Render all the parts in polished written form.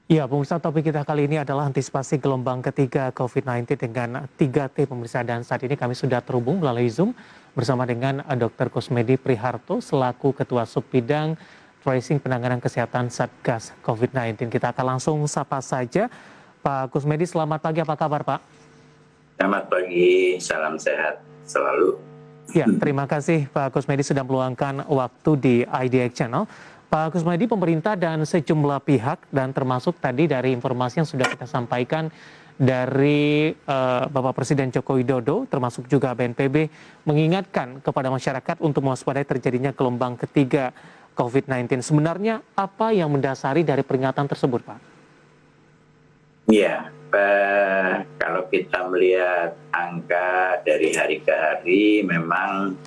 Ya, pemirsa, topik kita kali ini adalah antisipasi gelombang ketiga COVID-19 dengan 3T pemirsa. Dan saat ini kami sudah terhubung melalui Zoom bersama dengan Dr. Kusmedi Priharto selaku Ketua Subbidang Tracing Penanganan Kesehatan Satgas COVID-19. Kita akan langsung sapa saja. Pak Kusmedi, selamat pagi, apa kabar Pak? Selamat pagi, salam sehat selalu. Ya, terima kasih Pak Kusmedi sudah meluangkan waktu di IDX Channel. Pak Kusmedi, pemerintah dan sejumlah pihak dan termasuk tadi dari informasi yang sudah kita sampaikan dari Bapak Presiden Joko Widodo, termasuk juga BNPB, mengingatkan kepada masyarakat untuk mewaspadai terjadinya gelombang ketiga COVID-19. Sebenarnya apa yang mendasari dari peringatan tersebut, Pak? Ya, kalau kita melihat angka dari hari ke hari, memang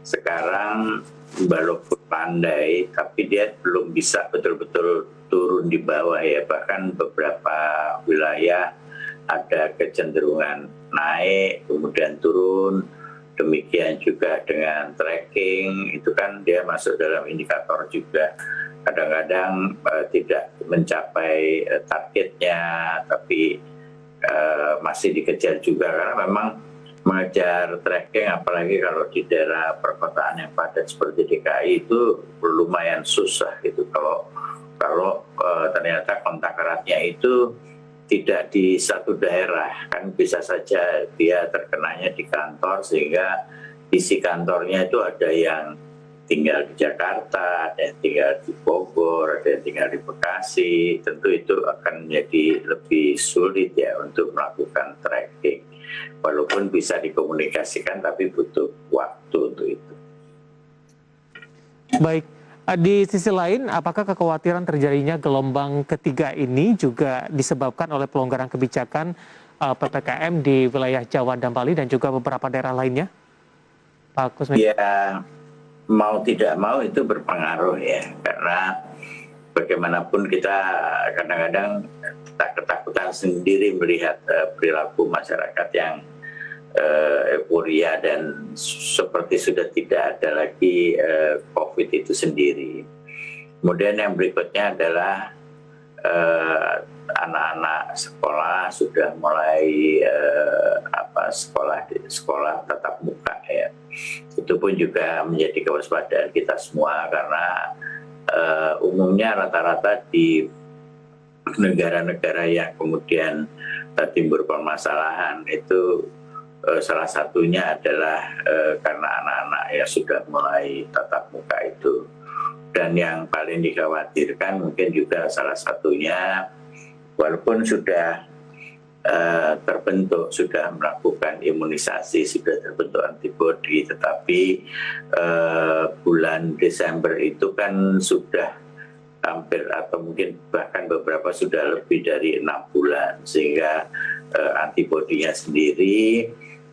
sekarang walaupun landai, tapi dia belum bisa betul-betul turun di bawah ya. Bahkan beberapa wilayah ada kecenderungan naik, kemudian turun. Demikian juga dengan tracking, itu kan dia masuk dalam indikator juga. Kadang-kadang tidak mencapai targetnya, tapi masih dikejar juga karena memang mengejar tracking, apalagi kalau di daerah perkotaan yang padat seperti DKI itu lumayan susah gitu. Kalau ternyata kontak eratnya itu tidak di satu daerah, kan bisa saja dia terkenanya di kantor sehingga isi kantornya itu ada yang tinggal di Jakarta, ada yang tinggal di Bogor, ada yang tinggal di Bekasi. Tentu itu akan menjadi lebih sulit ya untuk melakukan tracking. Walaupun bisa dikomunikasikan, tapi butuh waktu untuk itu. Baik, di sisi lain, apakah kekhawatiran terjadinya gelombang ketiga ini juga disebabkan oleh pelonggaran kebijakan PPKM di wilayah Jawa dan Bali dan juga beberapa daerah lainnya, Pak Kusmedi? Ya, mau tidak mau itu berpengaruh ya, karena bagaimanapun kita kadang-kadang ketakutan sendiri melihat perilaku masyarakat yang euforia dan seperti sudah tidak ada lagi COVID itu sendiri. Kemudian yang berikutnya adalah anak-anak sekolah sudah mulai sekolah tatap muka ya. Itu pun juga menjadi kewaspadaan kita semua karena umumnya rata-rata di negara-negara yang kemudian timbul permasalahan itu salah satunya adalah karena anak-anak ya sudah mulai tatap muka itu. Dan yang paling dikhawatirkan mungkin juga salah satunya walaupun sudah terbentuk, sudah melakukan imunisasi, sudah terbentuk antibodi, tetapi bulan Desember itu kan sudah hampir atau mungkin bahkan beberapa sudah lebih dari 6 bulan, sehingga antibodinya sendiri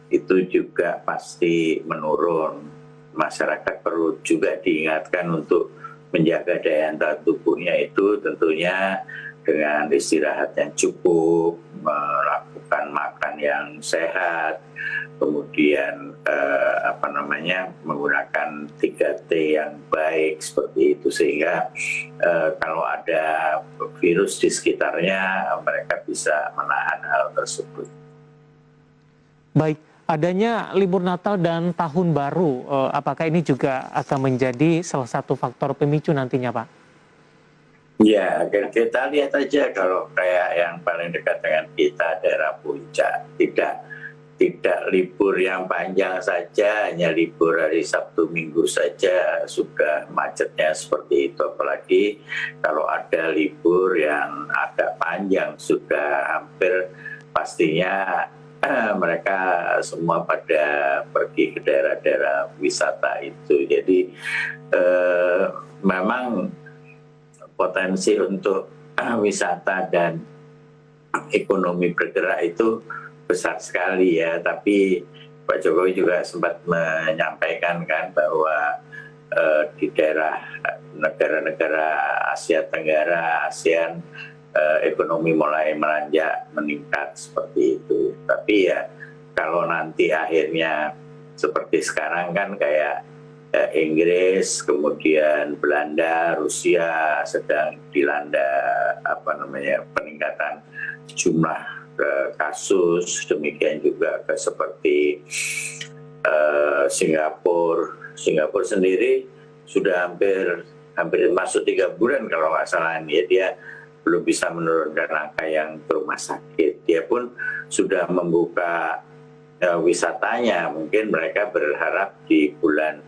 itu juga pasti menurun. Masyarakat perlu juga diingatkan untuk menjaga daya tahan tubuhnya itu tentunya dengan istirahat yang cukup, melakukan makan yang sehat, kemudian menggunakan 3T yang baik seperti itu, sehingga kalau ada virus di sekitarnya mereka bisa menahan hal tersebut. Baik, adanya libur Natal dan Tahun Baru, apakah ini juga akan menjadi salah satu faktor pemicu nantinya, Pak? Ya, kita lihat aja kalau kayak yang paling dekat dengan kita, daerah Puncak, tidak libur yang panjang saja, hanya libur hari Sabtu Minggu saja sudah macetnya seperti itu. Apalagi kalau ada libur yang agak panjang, sudah hampir pastinya mereka semua pada pergi ke daerah-daerah wisata itu. Jadi memang potensi untuk wisata dan ekonomi bergerak itu besar sekali ya. Tapi Pak Jokowi juga sempat menyampaikan kan bahwa di daerah negara-negara Asia Tenggara, ASEAN, ekonomi mulai menanjak, meningkat seperti itu. Tapi ya kalau nanti akhirnya seperti sekarang kan kayak Inggris, kemudian Belanda, Rusia sedang dilanda peningkatan jumlah kasus, demikian juga seperti Singapura. Singapura sendiri sudah hampir masuk 3 bulan kalau nggak salah ya, dia belum bisa menurunkan angka yang ke rumah sakit. Dia pun sudah membuka wisatanya, mungkin mereka berharap di bulan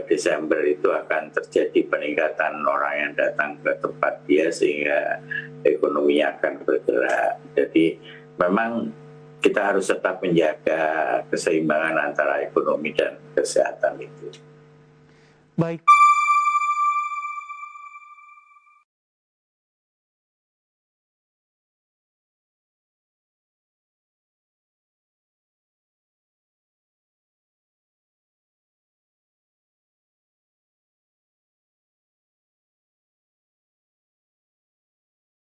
Desember itu akan terjadi peningkatan orang yang datang ke tempat dia sehingga ekonominya akan bergerak. Jadi memang kita harus tetap menjaga keseimbangan antara ekonomi dan kesehatan itu. Baik.